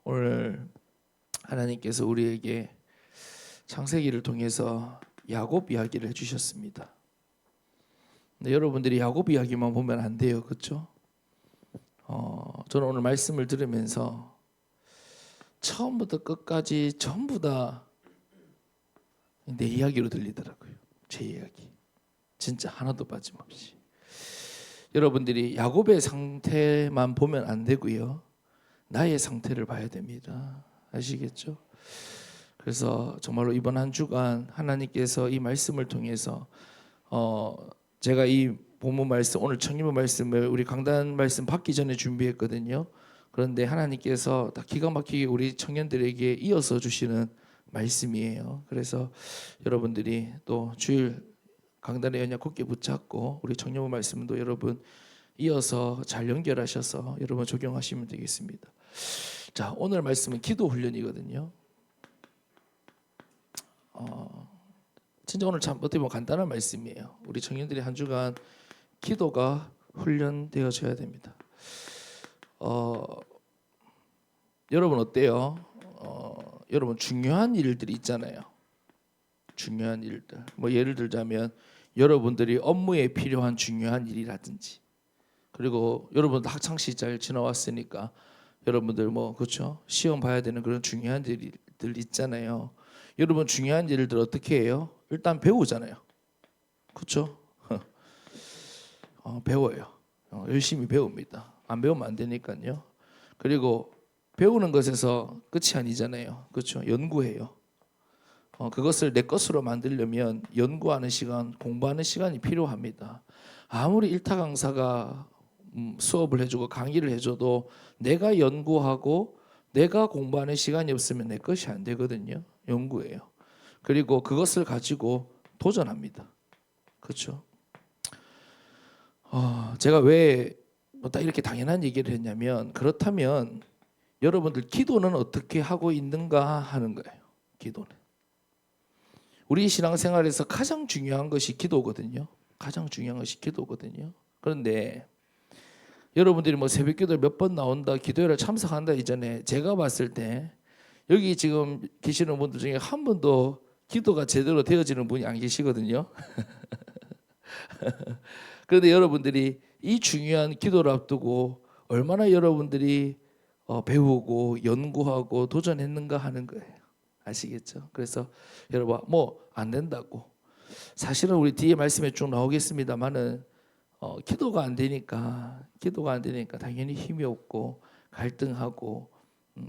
오늘 하나님께서 우리에게 창세기를 통해서 야곱 이야기를 해주셨습니다. 근데 여러분들이 야곱 이야기만 보면 안 돼요, 그렇죠? 저는 오늘 말씀을 들으면서 처음부터 끝까지 전부 다 내 이야기로 들리더라고요. 제 이야기, 진짜 하나도 빠짐없이. 여러분들이 야곱의 상태만 보면 안 되고요, 나의 상태를 봐야 됩니다. 아시겠죠? 그래서 정말로 이번 한 주간 하나님께서 이 말씀을 통해서 제가 이 본문 말씀, 오늘 청일본 말씀을 우리 강단 말씀 받기 전에 준비했거든요. 그런데 하나님께서 다 기가 막히게 우리 청년들에게 이어서 주시는 말씀이에요. 그래서 여러분들이 또 주일 강단의 연약 굳게 붙잡고 우리 청년본 말씀도 여러분 이어서 잘 연결하셔서 여러분 적용하시면 되겠습니다. 자, 오늘 말씀은 기도 훈련이거든요. 진짜 오늘 참 어떻게 보면 간단한 말씀이에요. 우리 청년들이 한 주간 기도가 훈련되어져야 됩니다. 여러분 어때요? 여러분 중요한 일들이 있잖아요. 중요한 일들. 뭐 예를 들자면 여러분들이 업무에 필요한 중요한 일이라든지, 그리고 여러분도 학창 시절 지나왔으니까 여러분들 뭐 그렇죠? 시험 봐야 되는 그런 중요한 일들 있잖아요. 여러분 중요한 일들 어떻게 해요? 일단 배우잖아요. 그렇죠? 배워요. 열심히 배웁니다. 안 배우면 안 되니까요. 그리고 배우는 것에서 끝이 아니잖아요. 그렇죠? 연구해요. 그것을 내 것으로 만들려면 연구하는 시간, 공부하는 시간이 필요합니다. 아무리 일타 강사가 수업을 해주고 강의를 해줘도 내가 연구하고 내가 공부하는 시간이 없으면 내 것이 안 되거든요. 연구해요. 그리고 그것을 가지고 도전합니다. 그렇죠? 제가 왜 딱 이렇게 당연한 얘기를 했냐면, 그렇다면 여러분들 기도는 어떻게 하고 있는가 하는 거예요. 기도는 우리 신앙생활에서 가장 중요한 것이 기도거든요. 가장 중요한 것이 기도거든요. 그런데 여러분들이 뭐 새벽기도 몇 번 나온다, 기도회를 참석한다 이전에 제가 봤을 때 여기 지금 계시는 분들 중에 한 분도 기도가 제대로 되어지는 분이 안 계시거든요. 그런데 여러분들이 이 중요한 기도를 앞두고 얼마나 여러분들이 배우고 연구하고 도전했는가 하는 거예요. 아시겠죠? 그래서 여러분 뭐 안 된다고, 사실은 우리 뒤에 말씀에 쭉 나오겠습니다만은 기도가 안 되니까 당연히 힘이 없고 갈등하고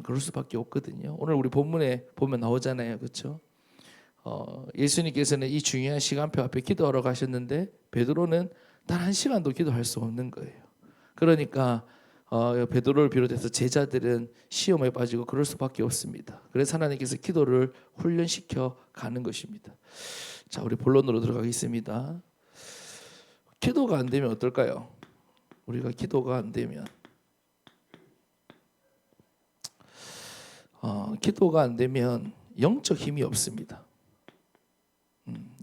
그럴 수밖에 없거든요. 오늘 우리 본문에 보면 나오잖아요, 그렇죠? 예수님께서는 이 중요한 시간표 앞에 기도하러 가셨는데 베드로는 단 한 시간도 기도할 수 없는 거예요. 그러니까 베드로를 비롯해서 제자들은 시험에 빠지고 그럴 수밖에 없습니다. 그래서 하나님께서 기도를 훈련시켜 가는 것입니다. 자, 우리 본론으로 들어가겠습니다. 기도가 안 되면 어떨까요? 우리가 기도가 안 되면 기도가 안 되면 영적 힘이 없습니다.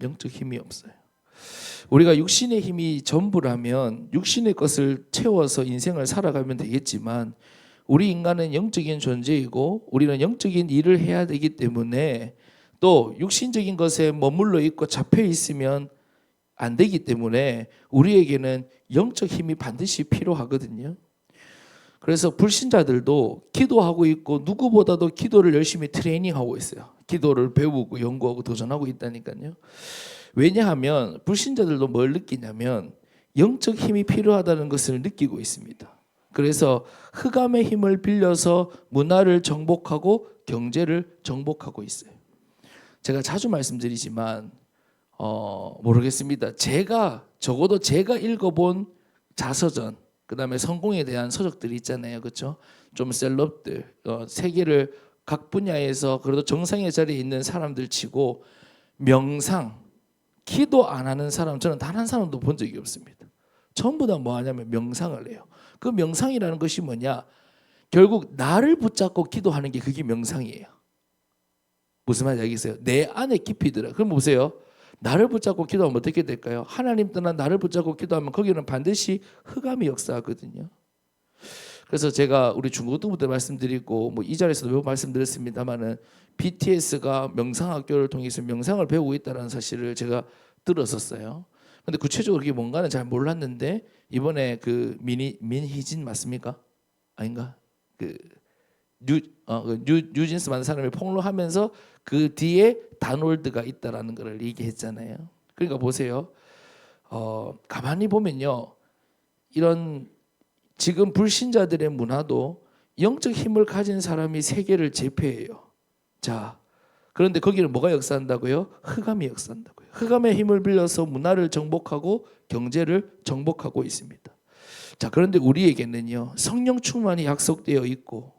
영적 힘이 없어요. 우리가 육신의 힘이 전부라면 육신의 것을 채워서 인생을 살아가면 되겠지만, 우리 인간은 영적인 존재이고 우리는 영적인 일을 해야 되기 때문에, 또 육신적인 것에 머물러 있고 잡혀 있으면 안 되기 때문에 우리에게는 영적 힘이 반드시 필요하거든요. 그래서 불신자들도 기도하고 있고 누구보다도 기도를 열심히 트레이닝하고 있어요. 기도를 배우고 연구하고 도전하고 있다니까요. 왜냐하면 불신자들도 뭘 느끼냐면 영적 힘이 필요하다는 것을 느끼고 있습니다. 그래서 흑암의 힘을 빌려서 문화를 정복하고 경제를 정복하고 있어요. 제가 자주 말씀드리지만 모르겠습니다. 적어도 제가 읽어본 자서전, 그다음에 성공에 대한 서적들이 있잖아요, 그렇죠? 좀 셀럽들, 세계를 각 분야에서 그래도 정상의 자리에 있는 사람들 치고 명상, 기도 안 하는 사람 저는 단 한 사람도 본 적이 없습니다. 전부 다 뭐 하냐면 명상을 해요. 그 명상이라는 것이 뭐냐? 결국 나를 붙잡고 기도하는 게 그게 명상이에요. 무슨 말인지 알겠어요? 내 안에 깊이 들어요. 그럼 보세요. 나를 붙잡고 기도하면 어떻게 될까요? 하나님 떠난 나를 붙잡고 기도하면 거기는 반드시 흑암이 역사하거든요. 그래서 제가 우리 중고등부 때 말씀드리고 뭐 이 자리에서도 몇 번 말씀드렸습니다만은 BTS가 명상학교를 통해서 명상을 배우고 있다는 사실을 제가 들었었어요. 근데 구체적으로 그게 뭔가는 잘 몰랐는데 이번에 그 민희진 맞습니까? 아닌가? 뉴진스 만든 사람이 폭로하면서 그 뒤에 다놀드가 있다라는 걸 얘기했잖아요. 그러니까 보세요. 가만히 보면요, 이런 지금 불신자들의 문화도 영적 힘을 가진 사람이 세계를 제패해요. 자, 그런데 거기는 뭐가 역사한다고요? 흑암이 역사한다고요. 흑암의 힘을 빌려서 문화를 정복하고 경제를 정복하고 있습니다. 자, 그런데 우리에게는요, 성령 충만이 약속되어 있고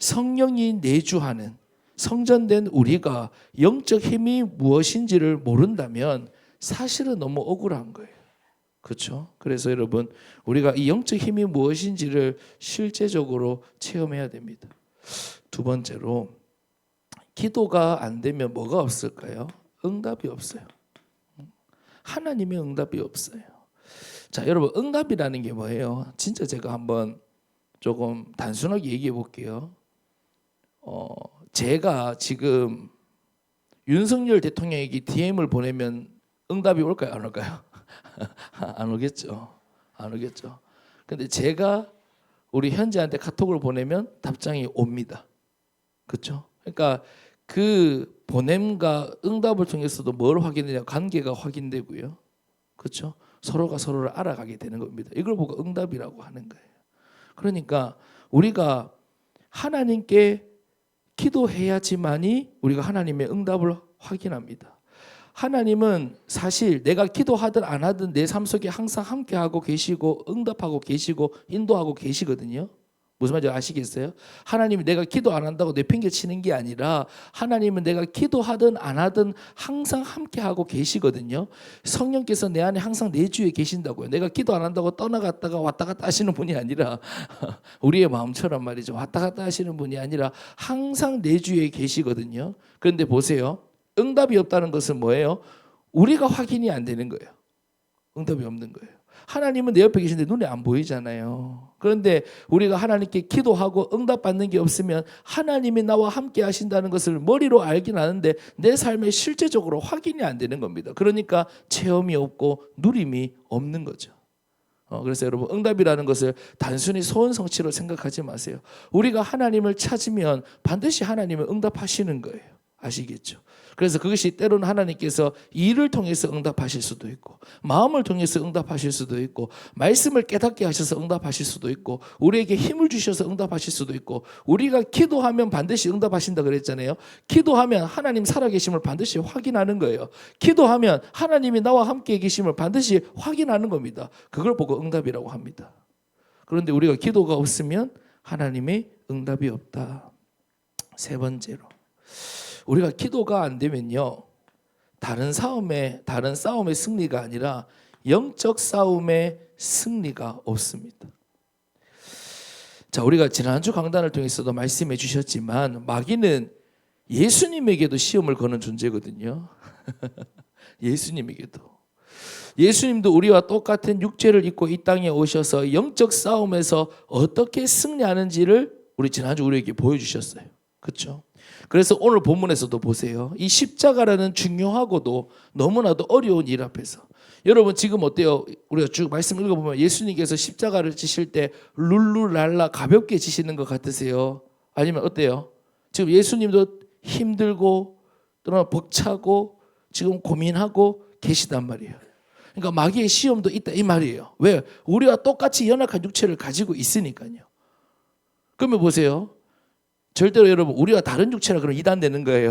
성령이 내주하는 성전된 우리가 영적 힘이 무엇인지를 모른다면 사실은 너무 억울한 거예요. 그렇죠? 그래서 여러분, 우리가 이 영적 힘이 무엇인지를 실제적으로 체험해야 됩니다. 두 번째로, 기도가 안 되면 뭐가 없을까요? 응답이 없어요. 하나님의 응답이 없어요. 자, 여러분, 응답이라는 게 뭐예요? 진짜 제가 한번 조금 단순하게 얘기해 볼게요. 제가 지금 윤석열 대통령에게 DM을 보내면 응답이 올까요? 안 올까요? 안 오겠죠. 안 오겠죠. 근데 제가 우리 현지한테 카톡을 보내면 답장이 옵니다. 그렇죠? 그러니까 그 보냄과 응답을 통해서도 뭘 확인되냐? 관계가 확인되고요. 그렇죠? 서로가 서로를 알아가게 되는 겁니다. 이걸 보고 응답이라고 하는 거예요. 그러니까 우리가 하나님께 기도해야지만이 우리가 하나님의 응답을 확인합니다. 하나님은 사실 내가 기도하든 안 하든 내 삶 속에 항상 함께하고 계시고 응답하고 계시고 인도하고 계시거든요. 무슨 말인지 아시겠어요? 하나님이 내가 기도 안 한다고 내팽개치는 게 아니라 하나님은 내가 기도하든 안 하든 항상 함께하고 계시거든요. 성령께서 내 안에 항상 내 주위에 계신다고요. 내가 기도 안 한다고 떠나갔다가 왔다 갔다 하시는 분이 아니라 우리의 마음처럼 말이죠. 왔다 갔다 하시는 분이 아니라 항상 내 주위에 계시거든요. 그런데 보세요. 응답이 없다는 것은 뭐예요? 우리가 확인이 안 되는 거예요. 응답이 없는 거예요. 하나님은 내 옆에 계신데 눈에 안 보이잖아요. 그런데 우리가 하나님께 기도하고 응답받는 게 없으면 하나님이 나와 함께 하신다는 것을 머리로 알긴 아는데 내 삶에 실제적으로 확인이 안 되는 겁니다. 그러니까 체험이 없고 누림이 없는 거죠. 그래서 여러분, 응답이라는 것을 단순히 소원 성취로 생각하지 마세요. 우리가 하나님을 찾으면 반드시 하나님은 응답하시는 거예요. 아시겠죠? 그래서 그것이 때로는 하나님께서 일을 통해서 응답하실 수도 있고 마음을 통해서 응답하실 수도 있고 말씀을 깨닫게 하셔서 응답하실 수도 있고 우리에게 힘을 주셔서 응답하실 수도 있고 우리가 기도하면 반드시 응답하신다 그랬잖아요. 기도하면 하나님 살아계심을 반드시 확인하는 거예요. 기도하면 하나님이 나와 함께 계심을 반드시 확인하는 겁니다. 그걸 보고 응답이라고 합니다. 그런데 우리가 기도가 없으면 하나님의 응답이 없다. 세 번째로, 우리가 기도가 안 되면요, 다른 싸움의 승리가 아니라 영적 싸움의 승리가 없습니다. 자, 우리가 지난주 강단을 통해서도 말씀해 주셨지만 마귀는 예수님에게도 시험을 거는 존재거든요. 예수님도 우리와 똑같은 육체를 입고 이 땅에 오셔서 영적 싸움에서 어떻게 승리하는지를 지난주 우리에게 보여주셨어요. 그렇죠? 그래서 오늘 본문에서도 보세요. 이 십자가라는 중요하고도 너무나도 어려운 일 앞에서 여러분 지금 어때요? 우리가 쭉 말씀 읽어보면 예수님께서 십자가를 지실 때 룰루랄라 가볍게 지시는 것 같으세요? 아니면 어때요? 지금 예수님도 힘들고 또는 벅차고 지금 고민하고 계시단 말이에요. 그러니까 마귀의 시험도 있다 이 말이에요. 왜? 우리와 똑같이 연약한 육체를 가지고 있으니까요. 그러면 보세요. 절대로 여러분 우리와 다른 육체라 그러면 이단되는 거예요.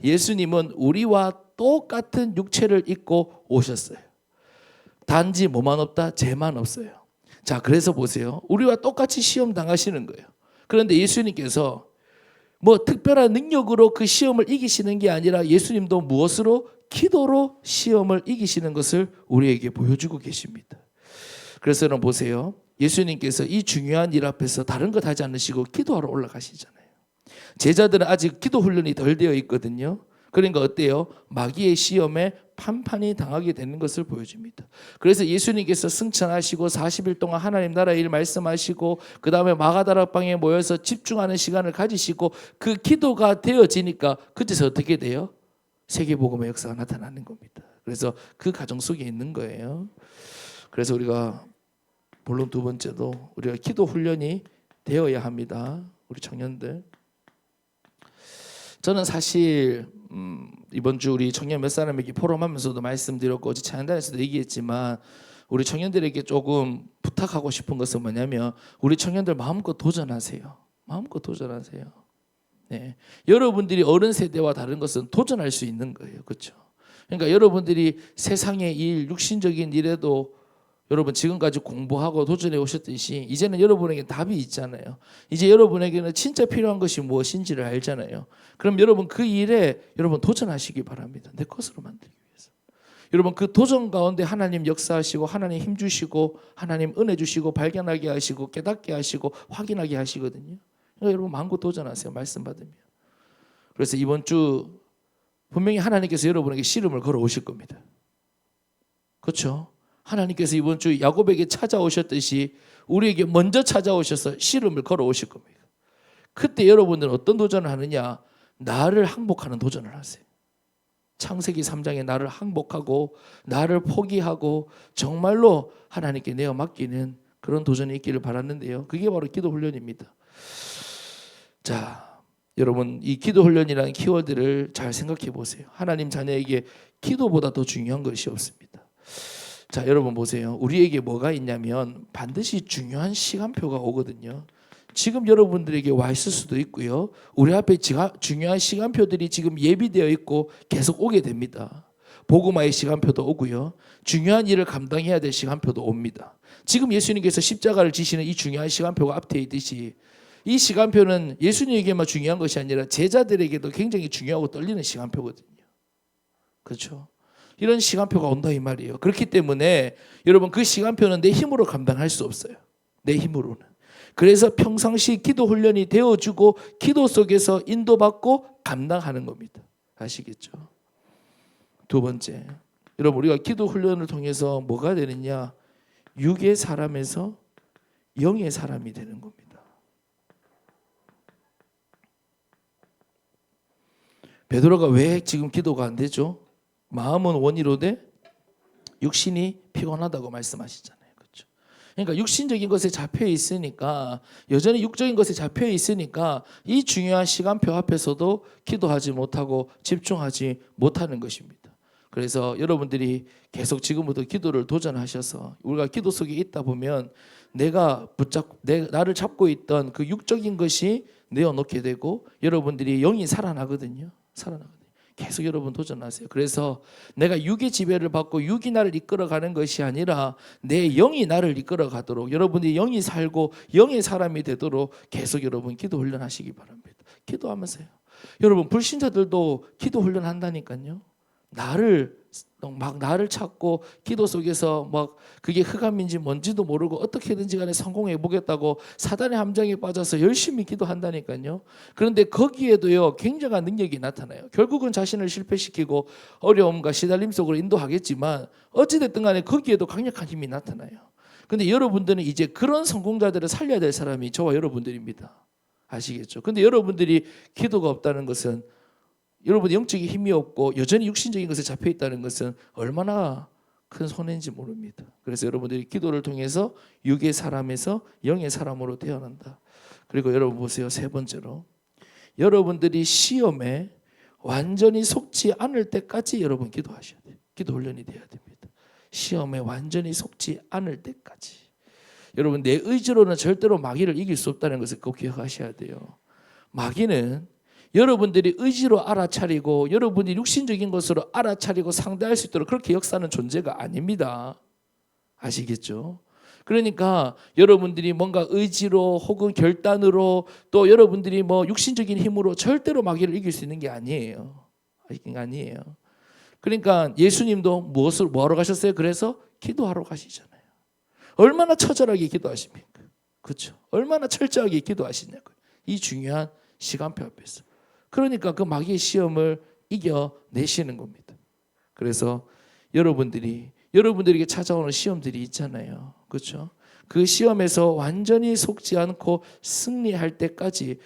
예수님은 우리와 똑같은 육체를 입고 오셨어요. 단지 뭐만 없다? 죄만 없어요. 자, 그래서 보세요. 우리와 똑같이 시험 당하시는 거예요. 그런데 예수님께서 뭐 특별한 능력으로 그 시험을 이기시는 게 아니라 예수님도 무엇으로? 기도로 시험을 이기시는 것을 우리에게 보여주고 계십니다. 그래서 여러분 보세요. 예수님께서 이 중요한 일 앞에서 다른 것 하지 않으시고 기도하러 올라가시잖아요. 제자들은 아직 기도 훈련이 덜 되어 있거든요. 그러니까 어때요? 마귀의 시험에 판판이 당하게 되는 것을 보여줍니다. 그래서 예수님께서 승천하시고 40일 동안 하나님 나라의 일 말씀하시고 그 다음에 마가다락방에 모여서 집중하는 시간을 가지시고 그 기도가 되어지니까 그때서 어떻게 돼요? 세계복음의 역사가 나타나는 겁니다. 그래서 그 가정 속에 있는 거예요. 그래서 우리가 물론 두 번째도 우리가 기도 훈련이 되어야 합니다. 우리 청년들. 저는 사실 이번 주 우리 청년 몇 사람에게 포럼하면서도 말씀드렸고 어제 찬양단에서도 얘기했지만 우리 청년들에게 조금 부탁하고 싶은 것은 뭐냐면 우리 청년들 마음껏 도전하세요. 마음껏 도전하세요. 네. 여러분들이 어른 세대와 다른 것은 도전할 수 있는 거예요. 그렇죠? 그러니까 여러분들이 세상의 일, 육신적인 일에도 여러분 지금까지 공부하고 도전해 오셨듯이 이제는 여러분에게 답이 있잖아요. 이제 여러분에게는 진짜 필요한 것이 무엇인지를 알잖아요. 그럼 여러분 그 일에 여러분 도전하시기 바랍니다. 내 것으로 만들기 위해서. 여러분 그 도전 가운데 하나님 역사하시고 하나님 힘 주시고 하나님 은혜 주시고 발견하게 하시고 깨닫게 하시고 확인하게 하시거든요. 그러니까 여러분 마음껏 도전하세요. 말씀 받으면. 그래서 이번 주 분명히 하나님께서 여러분에게 씨름을 걸어 오실 겁니다. 그렇죠? 하나님께서 이번 주 야곱에게 찾아오셨듯이 우리에게 먼저 찾아오셔서 씨름을 걸어 오실 겁니다. 그때 여러분들은 어떤 도전을 하느냐? 나를 항복하는 도전을 하세요. 창세기 3장에 나를 항복하고 나를 포기하고 정말로 하나님께 내어 맡기는 그런 도전이 있기를 바랐는데요. 그게 바로 기도 훈련입니다. 자, 여러분 이 기도 훈련이라는 키워드를 잘 생각해 보세요. 하나님 자녀에게 기도보다 더 중요한 것이 없습니다. 자, 여러분 보세요. 우리에게 뭐가 있냐면 반드시 중요한 시간표가 오거든요. 지금 여러분들에게 와 있을 수도 있고요. 우리 앞에 중요한 시간표들이 지금 예비되어 있고 계속 오게 됩니다. 복음화의 시간표도 오고요. 중요한 일을 감당해야 될 시간표도 옵니다. 지금 예수님께서 십자가를 지시는 이 중요한 시간표가 앞에 있듯이 이 시간표는 예수님에게만 중요한 것이 아니라 제자들에게도 굉장히 중요하고 떨리는 시간표거든요. 그렇죠? 이런 시간표가 온다 이 말이에요. 그렇기 때문에 여러분 그 시간표는 내 힘으로 감당할 수 없어요. 내 힘으로는. 그래서 평상시 기도 훈련이 되어주고 기도 속에서 인도받고 감당하는 겁니다. 아시겠죠? 두 번째, 여러분 우리가 기도 훈련을 통해서 뭐가 되느냐? 육의 사람에서 영의 사람이 되는 겁니다. 베드로가 왜 지금 기도가 안 되죠? 마음은 원이로되 육신이 피곤하다고 말씀하시잖아요. 그렇죠? 그러니까 육신적인 것에 잡혀 있으니까 여전히 육적인 것에 잡혀 있으니까 이 중요한 시간표 앞에서도 기도하지 못하고 집중하지 못하는 것입니다. 그래서 여러분들이 계속 지금부터 기도를 도전하셔서 우리가 기도 속에 있다 보면 나를 잡고 있던 그 육적인 것이 내어놓게 되고 여러분들이 영이 살아나거든요. 계속 여러분 도전하세요. 그래서 내가 육의 지배를 받고 육이 나를 이끌어가는 것이 아니라 내 영이 나를 이끌어가도록 여러분이 영이 살고 영의 사람이 되도록 계속 여러분 기도 훈련하시기 바랍니다. 기도하면서요. 여러분 불신자들도 기도 훈련한다니까요. 나를 찾고 기도 속에서 막 그게 흑암인지 뭔지도 모르고 어떻게든지 간에 성공해 보겠다고 사단의 함정에 빠져서 열심히 기도한다니까요. 그런데 거기에도요 굉장한 능력이 나타나요. 결국은 자신을 실패시키고 어려움과 시달림 속으로 인도하겠지만 어찌됐든 간에 거기에도 강력한 힘이 나타나요. 그런데 여러분들은 이제 그런 성공자들을 살려야 될 사람이 저와 여러분들입니다. 아시겠죠? 근데 여러분들이 기도가 없다는 것은 여러분의 영적인 힘이 없고 여전히 육신적인 것에 잡혀 있다는 것은 얼마나 큰 손해인지 모릅니다. 그래서 여러분들이 기도를 통해서 육의 사람에서 영의 사람으로 태어난다. 그리고 여러분 보세요. 세 번째로 여러분들이 시험에 완전히 속지 않을 때까지 여러분 기도하셔야 돼요. 기도 훈련이 돼야 됩니다. 시험에 완전히 속지 않을 때까지. 여러분 내 의지로는 절대로 마귀를 이길 수 없다는 것을 꼭 기억하셔야 돼요. 마귀는 여러분들이 의지로 알아차리고 여러분이 육신적인 것으로 알아차리고 상대할 수 있도록 그렇게 역사하는 존재가 아닙니다. 아시겠죠? 그러니까 여러분들이 뭔가 의지로 혹은 결단으로 또 여러분들이 뭐 육신적인 힘으로 절대로 마귀를 이길 수 있는 게 아니에요. 그러니까 예수님도 뭐하러 가셨어요? 그래서 기도하러 가시잖아요. 얼마나 처절하게 기도하십니까? 그렇죠? 얼마나 철저하게 기도하시냐고요. 이 중요한 시간표 앞에서. 그러니까 그 마귀의 시험을 이겨내시는 겁니다. 그래서 여러분들에게 찾아오는 시험들이 있잖아요. 그렇죠? 그 시험에서 완전히 속지 않고 승리할 때까지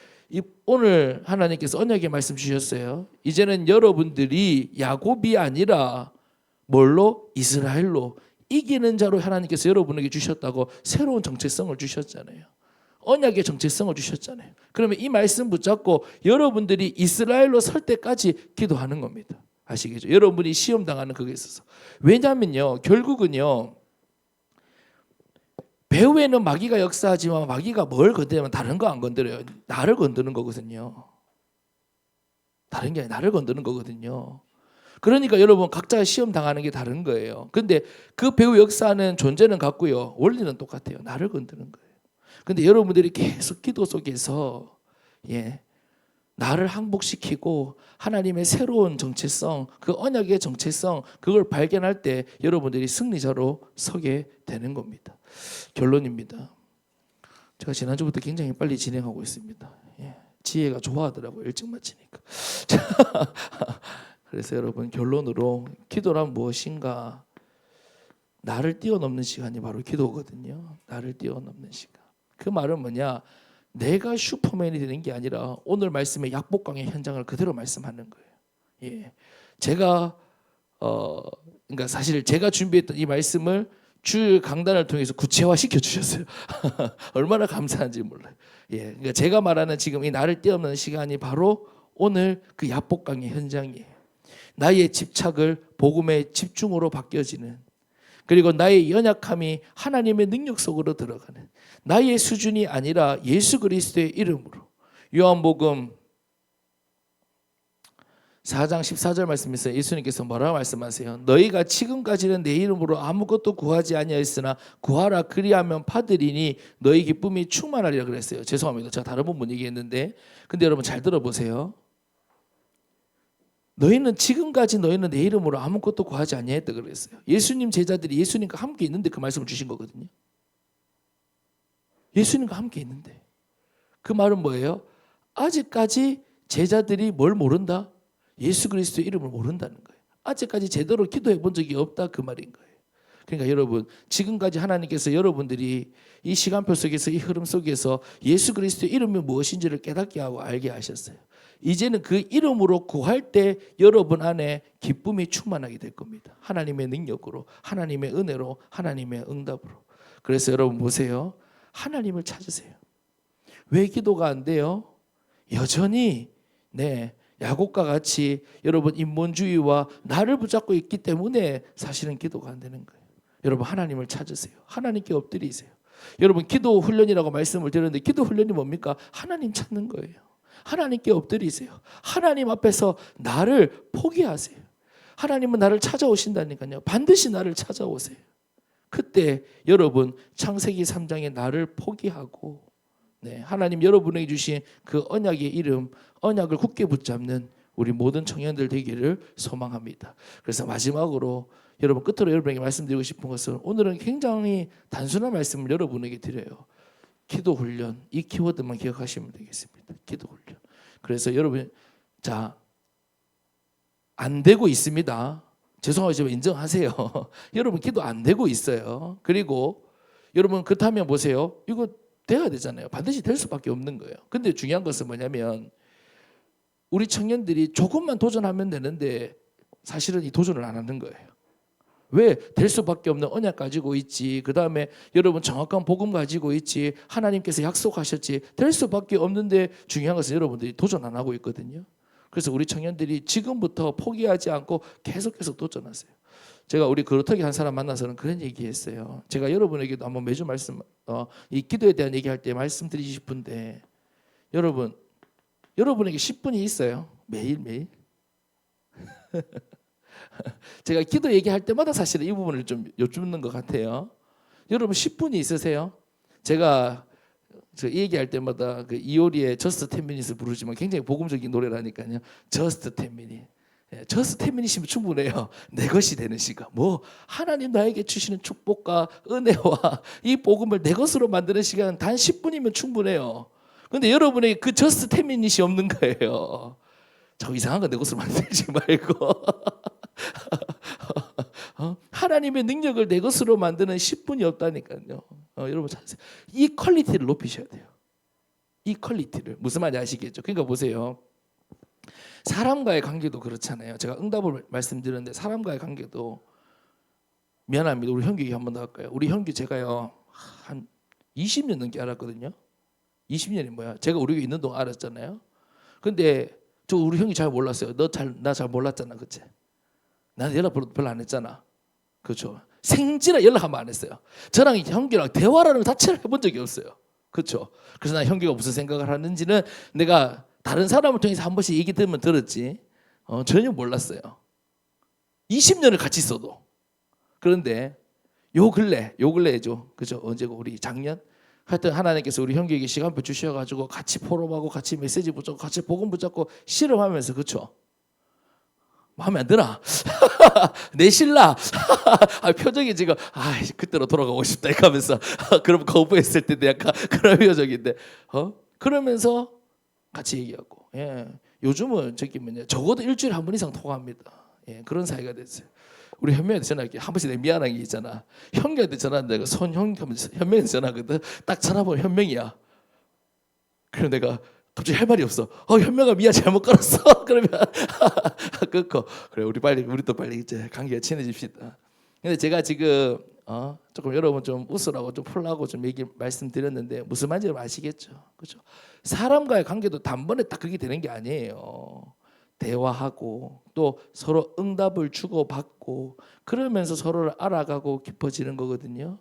오늘 하나님께서 언약의 말씀 주셨어요. 이제는 여러분들이 야곱이 아니라 뭘로? 이스라엘로 이기는 자로 하나님께서 여러분에게 주셨다고 새로운 정체성을 주셨잖아요. 언약의 정체성을 주셨잖아요. 그러면 이 말씀 붙잡고 여러분들이 이스라엘로 설 때까지 기도하는 겁니다. 아시겠죠? 여러분이 시험 당하는 그게 있어서. 왜냐면요, 결국은요, 배후에는 마귀가 역사하지만 마귀가 뭘 건드리면 다른 거 안 건드려요. 나를 건드는 거거든요. 다른 게 아니라 나를 건드는 거거든요. 그러니까 여러분 각자가 시험 당하는 게 다른 거예요. 근데 그 배후 역사하는 존재는 같고요. 원리는 똑같아요. 나를 건드는 거예요. 근데 여러분들이 계속 기도 속에서 나를 항복시키고 하나님의 새로운 정체성, 그 언약의 정체성, 그걸 발견할 때 여러분들이 승리자로 서게 되는 겁니다. 결론입니다. 제가 지난주부터 굉장히 빨리 진행하고 있습니다. 지혜가 좋아하더라고요. 일찍 마치니까. 그래서 여러분 결론으로 기도란 무엇인가? 나를 뛰어넘는 시간이 바로 기도거든요. 나를 뛰어넘는 시간. 그 말은 뭐냐? 내가 슈퍼맨이 되는 게 아니라 오늘 말씀의 약복강의 현장을 그대로 말씀하는 거예요. 제가 그러니까 사실 제가 준비했던 이 말씀을 주 강단을 통해서 구체화 시켜 주셨어요. 얼마나 감사한지 몰라요. 그러니까 제가 말하는 지금 이 나를 뛰어넘는 시간이 바로 오늘 그 약복강의 현장이에요. 나의 집착을 복음의 집중으로 바뀌어지는, 그리고 나의 연약함이 하나님의 능력 속으로 들어가는, 나의 수준이 아니라 예수 그리스도의 이름으로. 요한복음 4장 14절 말씀에서 예수님께서 뭐라고 말씀하세요? 너희가 지금까지는 내 이름으로 아무것도 구하지 아니하였으나 구하라 그리하면 받으리니 너희 기쁨이 충만하리라 그랬어요. 죄송합니다. 제가 다른 부분 얘기했는데, 근데 여러분 잘 들어보세요. 지금까지 너희는 내 이름으로 아무것도 구하지 아니했다 그랬어요. 예수님 제자들이 예수님과 함께 있는데 그 말씀을 주신 거거든요. 예수님과 함께 있는데 그 말은 뭐예요? 아직까지 제자들이 뭘 모른다? 예수 그리스도의 이름을 모른다는 거예요. 아직까지 제대로 기도해 본 적이 없다 그 말인 거예요. 그러니까 여러분 지금까지 하나님께서 여러분들이 이 시간표 속에서 이 흐름 속에서 예수 그리스도의 이름이 무엇인지를 깨닫게 하고 알게 하셨어요. 이제는 그 이름으로 구할 때 여러분 안에 기쁨이 충만하게 될 겁니다. 하나님의 능력으로, 하나님의 은혜로, 하나님의 응답으로. 그래서 여러분 보세요. 하나님을 찾으세요. 왜 기도가 안 돼요? 여전히 야곱과 같이 여러분 인본주의와 나를 붙잡고 있기 때문에 사실은 기도가 안 되는 거예요. 여러분 하나님을 찾으세요. 하나님께 엎드리세요. 여러분 기도 훈련이라고 말씀을 드렸는데 기도 훈련이 뭡니까? 하나님 찾는 거예요. 하나님께 엎드리세요. 하나님 앞에서 나를 포기하세요. 하나님은 나를 찾아오신다니까요. 반드시 나를 찾아오세요. 그때 여러분 창세기 3장에 나를 포기하고 하나님 여러분에게 주신 그 언약의 이름, 언약을 굳게 붙잡는 우리 모든 청년들 되기를 소망합니다. 그래서 마지막으로 여러분 끝으로 여러분에게 말씀드리고 싶은 것은 오늘은 굉장히 단순한 말씀을 여러분에게 드려요. 기도 훈련, 이 키워드만 기억하시면 되겠습니다. 기도 훈련. 그래서 여러분 안 되고 있습니다. 죄송하지만 인정하세요. 여러분 기도 안 되고 있어요. 그리고 여러분 그렇다면 보세요. 이거 돼야 되잖아요. 반드시 될 수밖에 없는 거예요. 근데 중요한 것은 뭐냐면 우리 청년들이 조금만 도전하면 되는데 사실은 이 도전을 안 하는 거예요. 왜? 될 수밖에 없는 언약 가지고 있지. 그 다음에 여러분 정확한 복음 가지고 있지. 하나님께서 약속하셨지. 될 수밖에 없는데 중요한 것은 여러분들이 도전 안 하고 있거든요. 그래서 우리 청년들이 지금부터 포기하지 않고 계속 도전하세요. 제가 우리 그루터기 한 사람 만나서는 그런 얘기했어요. 제가 여러분에게도 한번 매주 이 기도에 대한 얘기할 때 말씀드리고 싶은데 여러분에게 10분이 있어요. 매일매일. 제가 기도 얘기할 때마다 사실은 이 부분을 좀 여쭙는 것 같아요. 여러분 10분이 있으세요? 제가 이 얘기할 때마다 그 이효리의 Just 10 Minutes을 부르지만 굉장히 복음적인 노래라니까요. Just 10 Minutes. Just 10 Minutes이면 충분해요. 내 것이 되는 시간. 하나님 나에게 주시는 축복과 은혜와 이 복음을 내 것으로 만드는 시간 단 10분이면 충분해요. 그런데 여러분에게 그 Just 10 Minutes이 없는 거예요. 자꾸 이상한 거 내 것으로 만들지 말고 하나님의 능력을 내 것으로 만드는 10분이 없다니까요. 여러분 찾으세요. 이 퀄리티를 높이셔야 돼요. 이 퀄리티를. 무슨 말인지 아시겠죠? 그러니까 보세요. 사람과의 관계도 그렇잖아요. 제가 응답을 말씀드렸는데 사람과의 관계도 미안합니다. 우리 형규 얘기 한 번 더 할까요? 우리 형규 제가요 한 20년 넘게 알았거든요. 20년이 뭐야? 제가 우리 교회 있는 동안 알았잖아요. 근데 저 우리 형이 잘 몰랐어요. 나 잘 몰랐잖아, 그치? 나는 연락 별로 안 했잖아, 그렇죠? 생지나 연락하면 안 했어요. 저랑 형규랑 대화라는 걸 자체를 해본 적이 없어요, 그렇죠? 그래서 난 형규가 무슨 생각을 하는지는 내가 다른 사람을 통해서 한 번씩 얘기 들으면 들었지 전혀 몰랐어요. 20년을 같이 있어도. 그런데 요 근래죠, 그죠? 언제고 우리 작년 하여튼 하나님께서 우리 형제에게 시간표 주셔가지고 같이 포럼하고 같이 메시지 붙잡고 같이 복음 붙잡고 실험하면서 그쵸? 마음에 안 드나? 내 신라 표정이 지금 그때로 돌아가고 싶다 이렇게 하면서 그럼 거부했을 때도 약간 그런 표정인데 그러면서 같이 얘기하고 요즘은 저기 적어도 일주일에 한 번 이상 통화합니다. 그런 사이가 됐어요. 우리 현명한테 전화할게. 한 번씩 내가 미안한 게 있잖아. 형님한테 전화하는데 내가 손형 현명한테 전화하거든. 딱 전화번호 현명이야. 그럼 내가 갑자기 할 말이 없어. 현명아 미안 잘못 걸었어. 그러면 끊고 그래 우리 또 빨리 이제 관계가 친해집시다. 근데 제가 지금 조금 여러분 좀 웃으라고 좀 풀라고 좀 말씀드렸는데 무슨 말인지 아시겠죠? 그렇죠? 사람과의 관계도 단번에 딱 그렇게 되는 게 아니에요. 대화하고 또 서로 응답을 주고받고 그러면서 서로를 알아가고 깊어지는 거거든요.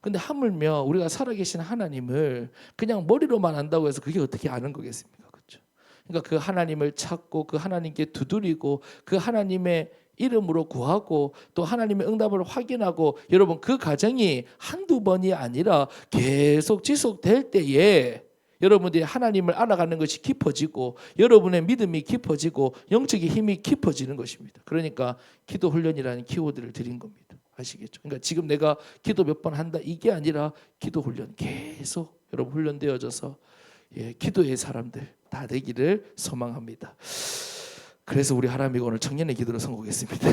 근데 하물며 우리가 살아계신 하나님을 그냥 머리로만 안다고 해서 그게 어떻게 아는 거겠습니까? 그렇죠? 그러니까 그 하나님을 찾고 그 하나님께 두드리고 그 하나님의 이름으로 구하고 또 하나님의 응답을 확인하고 여러분 그 과정이 한두 번이 아니라 계속 지속될 때에 여러분들이 하나님을 알아가는 것이 깊어지고 여러분의 믿음이 깊어지고 영적인 힘이 깊어지는 것입니다. 그러니까 기도 훈련이라는 키워드를 드린 겁니다. 아시겠죠? 그러니까 지금 내가 기도 몇 번 한다 이게 아니라 기도 훈련 계속 여러분 훈련되어져서 기도의 사람들 다 되기를 소망합니다. 그래서 우리 하나님 오늘 청년의 기도로 선곡했습니다.